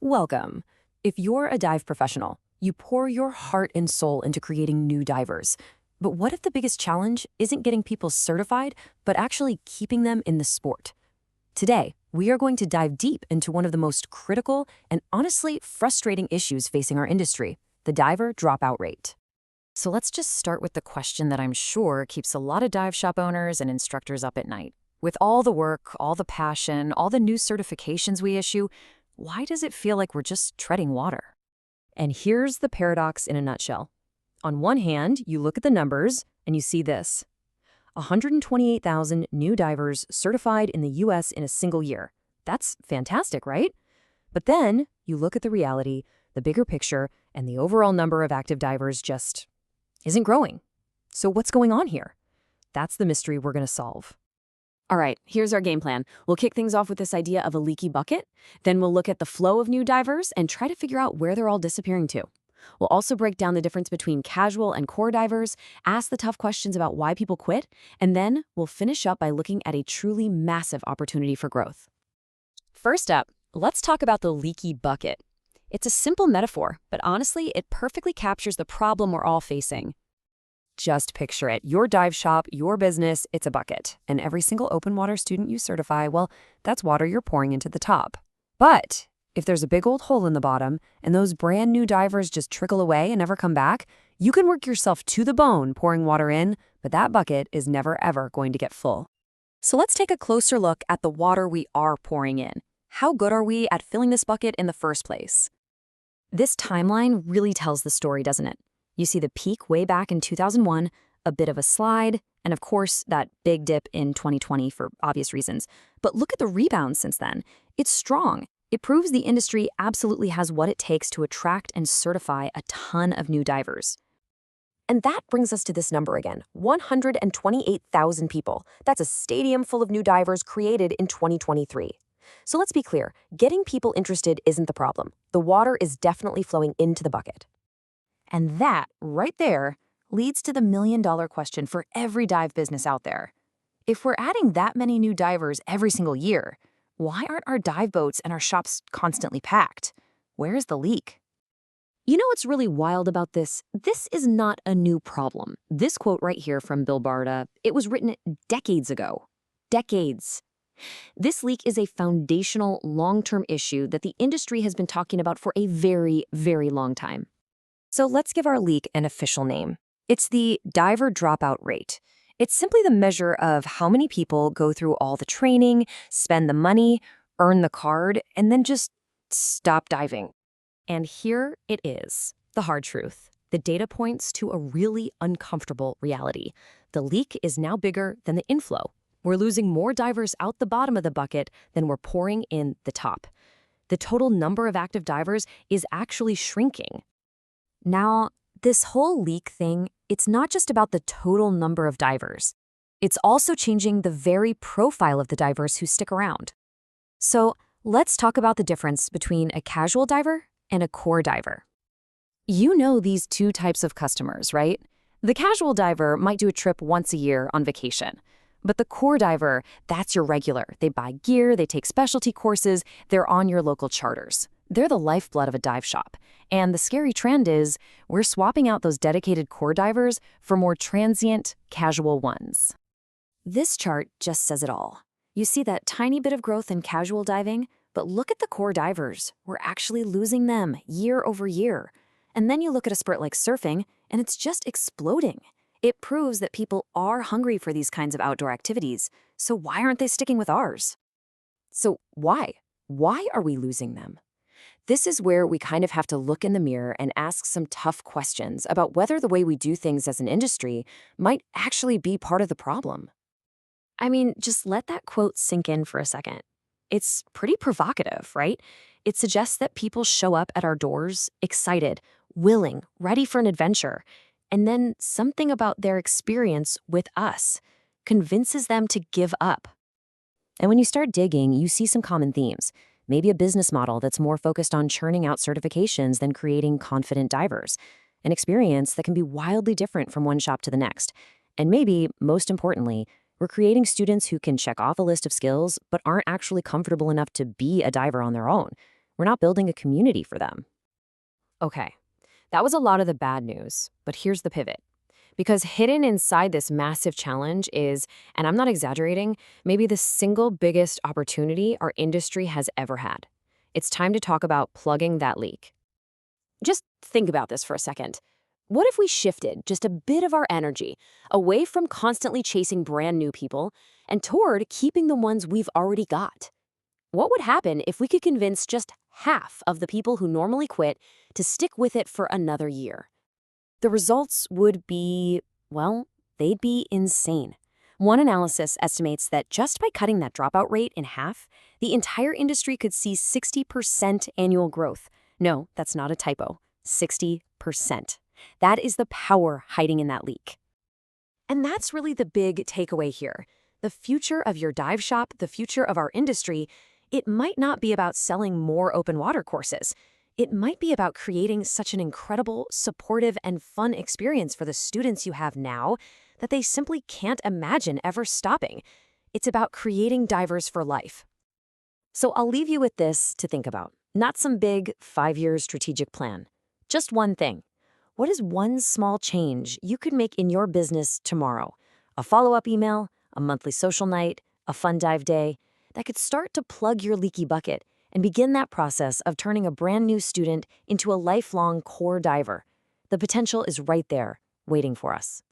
Welcome. If you're a dive professional, you pour your heart and soul into creating new divers. But what if the biggest challenge isn't getting people certified, but actually keeping them in the sport? Today, we are going to dive deep into one of the most critical and honestly frustrating issues facing our industry, the diver dropout rate. So let's just start with the question that I'm sure keeps a lot of dive shop owners and instructors up at night. With all the work, all the passion, all the new certifications we issue, why does it feel like we're just treading water? And here's the paradox in a nutshell. On one hand, you look at the numbers and you see this: 128,000 new divers certified in the US in a single year. That's fantastic, right? But then you look at the reality, the bigger picture, and the overall number of active divers just isn't growing. So what's going on here? That's the mystery we're going to solve. All right, here's our game plan. We'll kick things off with this idea of a leaky bucket. Then we'll look at the flow of new divers and try to figure out where they're all disappearing to. We'll also break down the difference between casual and core divers, ask the tough questions about why people quit, and then we'll finish up by looking at a truly massive opportunity for growth. First up, let's talk about the leaky bucket. It's a simple metaphor, but honestly, it perfectly captures the problem we're all facing. Just picture it. Your dive shop, your business, it's a bucket. And every single open water student you certify, well, that's water you're pouring into the top. But if there's a big old hole in the bottom and those brand new divers just trickle away and never come back, you can work yourself to the bone pouring water in, but that bucket is never ever going to get full. So let's take a closer look at the water we are pouring in. How good are we at filling this bucket in the first place? This timeline really tells the story, doesn't it? You see the peak way back in 2001, a bit of a slide, and of course, that big dip in 2020 for obvious reasons. But look at the rebound since then. It's strong. It proves the industry absolutely has what it takes to attract and certify a ton of new divers. And that brings us to this number again, 128,000 people. That's a stadium full of new divers created in 2023. So let's be clear, getting people interested isn't the problem. The water is definitely flowing into the bucket. And that, right there, leads to the million-dollar question for every dive business out there. If we're adding that many new divers every single year, why aren't our dive boats and our shops constantly packed? Where's the leak? You know what's really wild about this? This is not a new problem. This quote right here from Bill Barta, it was written decades ago. Decades. This leak is a foundational, long-term issue that the industry has been talking about for a very, very long time. So let's give our leak an official name. It's the diver dropout rate. It's simply the measure of how many people go through all the training, spend the money, earn the card, and then just stop diving. And here it is, the hard truth. The data points to a really uncomfortable reality. The leak is now bigger than the inflow. We're losing more divers out the bottom of the bucket than we're pouring in the top. The total number of active divers is actually shrinking. Now, this whole leak thing, it's not just about the total number of divers. It's also changing the very profile of the divers who stick around. So let's talk about the difference between a casual diver and a core diver. You know these two types of customers, right? The casual diver might do a trip once a year on vacation. But the core diver, that's your regular. They buy gear, they take specialty courses, they're on your local charters. They're the lifeblood of a dive shop. And the scary trend is we're swapping out those dedicated core divers for more transient, casual ones. This chart just says it all. You see that tiny bit of growth in casual diving, but look at the core divers. We're actually losing them year over year. And then you look at a sport like surfing, and it's just exploding. It proves that people are hungry for these kinds of outdoor activities. So why aren't they sticking with ours? So why? Why are we losing them? This is where we kind of have to look in the mirror and ask some tough questions about whether the way we do things as an industry might actually be part of the problem. I mean, just let that quote sink in for a second. It's pretty provocative, right? It suggests that people show up at our doors excited, willing, ready for an adventure, and then something about their experience with us convinces them to give up. And when you start digging, you see some common themes. Maybe a business model that's more focused on churning out certifications than creating confident divers. An experience that can be wildly different from one shop to the next. And maybe, most importantly, we're creating students who can check off a list of skills but aren't actually comfortable enough to be a diver on their own. We're not building a community for them. Okay, that was a lot of the bad news, but here's the pivot. Because hidden inside this massive challenge is, and I'm not exaggerating, maybe the single biggest opportunity our industry has ever had. It's time to talk about plugging that leak. Just think about this for a second. What if we shifted just a bit of our energy away from constantly chasing brand new people and toward keeping the ones we've already got? What would happen if we could convince just half of the people who normally quit to stick with it for another year? The results would be, well, they'd be insane. One analysis estimates that just by cutting that dropout rate in half, the entire industry could see 60% annual growth. No, that's not a typo. 60%. That is the power hiding in that leak. And that's really the big takeaway here. The future of your dive shop, the future of our industry, it might not be about selling more open water courses. It might be about creating such an incredible, supportive, and fun experience for the students you have now that they simply can't imagine ever stopping. It's about creating divers for life. So I'll leave you with this to think about. Not some big 5-year strategic plan. Just one thing. What is one small change you could make in your business tomorrow? A follow-up email, a monthly social night, a fun dive day that could start to plug your leaky bucket and begin that process of turning a brand new student into a lifelong core diver. The potential is right there, waiting for us.